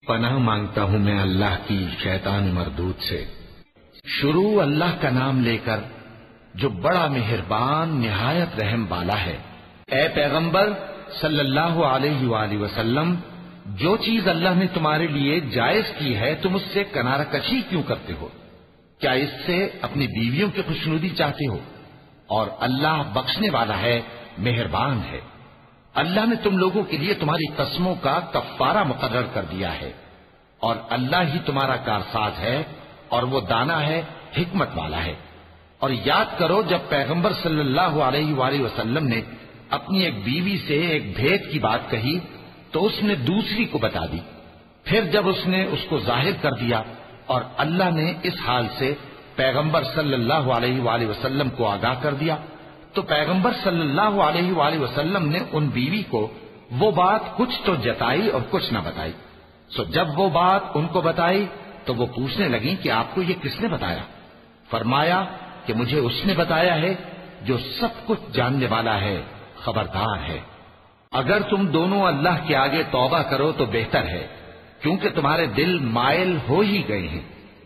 پناہ مانگتا ہوں میں اللہ کی شیطان مردود سے۔ شروع اللہ کا نام لے کر جو بڑا مہربان نہایت رحم والا ہے۔ اے پیغمبر صلی اللہ علیہ وآلہ وسلم، جو چیز اللہ نے تمہارے لیے جائز کی ہے تم اس سے کنارہ کشی کیوں کرتے ہو؟ کیا اس سے اپنی بیویوں کی خوشنودی چاہتے ہو؟ اور اللہ بخشنے والا ہے، مہربان ہے۔ اللہ نے تم لوگوں کے لیے تمہاری قسموں کا کفارہ مقرر کر دیا ہے، اور اللہ ہی تمہارا کارساز ہے، اور وہ دانا ہے، حکمت والا ہے۔ اور یاد کرو جب پیغمبر صلی اللہ علیہ وآلہ وسلم نے اپنی ایک بیوی سے ایک بھید کی بات کہی تو اس نے دوسری کو بتا دی، پھر جب اس نے اس کو ظاہر کر دیا اور اللہ نے اس حال سے پیغمبر صلی اللہ علیہ وآلہ وسلم کو آگاہ کر دیا تو پیغمبر صلی اللہ علیہ وآلہ وسلم نے ان بیوی کو وہ بات کچھ تو جتائی اور کچھ نہ بتائی۔ سو جب وہ بات ان کو بتائی تو وہ پوچھنے لگیں کہ آپ کو یہ کس نے بتایا؟ فرمایا کہ مجھے اس نے بتایا ہے جو سب کچھ جاننے والا ہے، خبردار ہے۔ اگر تم دونوں اللہ کے آگے توبہ کرو تو بہتر ہے، کیونکہ تمہارے دل مائل ہو ہی گئے ہیں،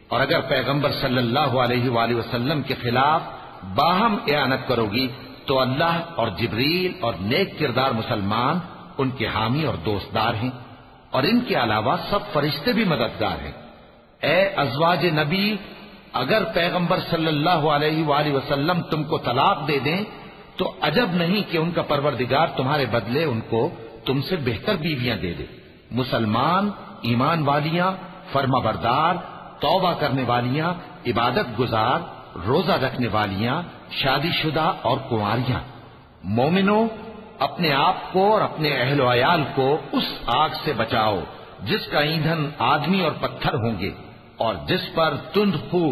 اور اگر پیغمبر صلی اللہ علیہ وآلہ وسلم کے خلاف باہم اعانت کرو گی تو اللہ اور جبریل اور نیک کردار مسلمان ان کے حامی اور دوستدار ہیں، اور ان کے علاوہ سب فرشتے بھی مددگار ہیں۔ اے ازواج نبی، اگر پیغمبر صلی اللہ علیہ وآلہ وسلم تم کو طلاق دے دیں تو عجب نہیں کہ ان کا پروردگار تمہارے بدلے ان کو تم سے بہتر بیویاں دے دے، مسلمان، ایمان والیاں، فرما بردار، توبہ کرنے والیاں، عبادت گزار، روزہ رکھنے والیاں، شادی شدہ اور کنواریاں۔ مومنوں، اپنے آپ کو اور اپنے اہل و عیال کو اس آگ سے بچاؤ جس کا ایندھن آدمی اور پتھر ہوں گے، اور جس پر تند خو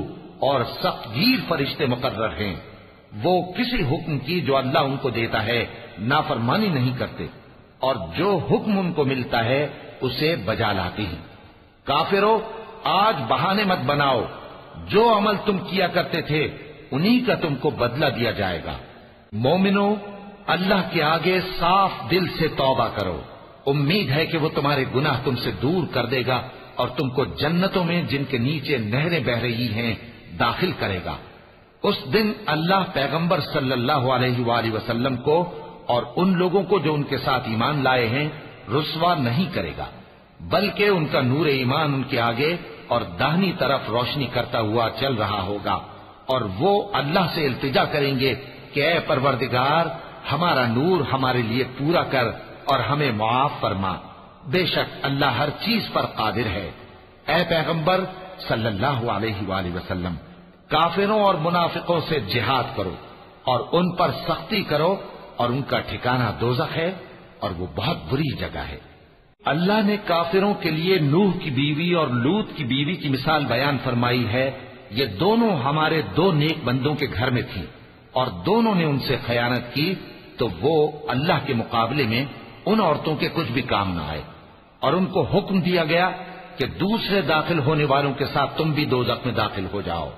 اور سخت گیر فرشتے مقرر ہیں۔ وہ کسی حکم کی جو اللہ ان کو دیتا ہے نافرمانی نہیں کرتے، اور جو حکم ان کو ملتا ہے اسے بجا لاتے ہیں۔ کافروں، آج بہانے مت بناؤ، جو عمل تم کیا کرتے تھے انہی کا تم کو بدلہ دیا جائے گا۔ مومنوں، اللہ کے آگے صاف دل سے توبہ کرو، امید ہے کہ وہ تمہارے گناہ تم سے دور کر دے گا اور تم کو جنتوں میں جن کے نیچے نہریں بہ رہی ہیں داخل کرے گا۔ اس دن اللہ پیغمبر صلی اللہ علیہ وآلہ وسلم کو اور ان لوگوں کو جو ان کے ساتھ ایمان لائے ہیں رسوا نہیں کرے گا، بلکہ ان کا نور ایمان ان کے آگے اور داہنی طرف روشنی کرتا ہوا چل رہا ہوگا، اور وہ اللہ سے التجا کریں گے کہ اے پروردگار، ہمارا نور ہمارے لیے پورا کر اور ہمیں معاف فرما، بے شک اللہ ہر چیز پر قادر ہے۔ اے پیغمبر صلی اللہ علیہ وآلہ وسلم، کافروں اور منافقوں سے جہاد کرو اور ان پر سختی کرو، اور ان کا ٹھکانہ دوزخ ہے اور وہ بہت بری جگہ ہے۔ اللہ نے کافروں کے لیے نوح کی بیوی اور لوط کی بیوی کی مثال بیان فرمائی ہے۔ یہ دونوں ہمارے دو نیک بندوں کے گھر میں تھیں، اور دونوں نے ان سے خیانت کی تو وہ اللہ کے مقابلے میں ان عورتوں کے کچھ بھی کام نہ آئے، اور ان کو حکم دیا گیا کہ دوسرے داخل ہونے والوں کے ساتھ تم بھی دوزخ میں داخل ہو جاؤ۔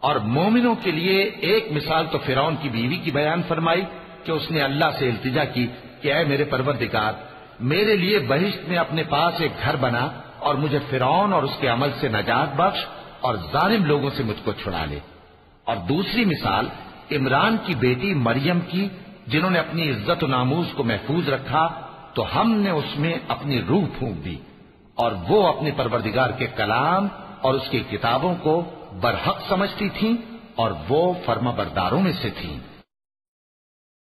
اور مومنوں کے لیے ایک مثال تو فرعون کی بیوی کی بیان فرمائی کہ اس نے اللہ سے التجا کی کہ اے میرے پروردگار، میرے لیے بہشت میں اپنے پاس ایک گھر بنا اور مجھے فرعون اور اس کے عمل سے نجات بخش اور ظالم لوگوں سے مجھ کو چھڑا لے۔ اور دوسری مثال عمران کی بیٹی مریم کی، جنہوں نے اپنی عزت و ناموز کو محفوظ رکھا تو ہم نے اس میں اپنی روح پھونک دی، اور وہ اپنے پروردگار کے کلام اور اس کی کتابوں کو برحق سمجھتی تھیں، اور وہ فرما برداروں میں سے تھیں۔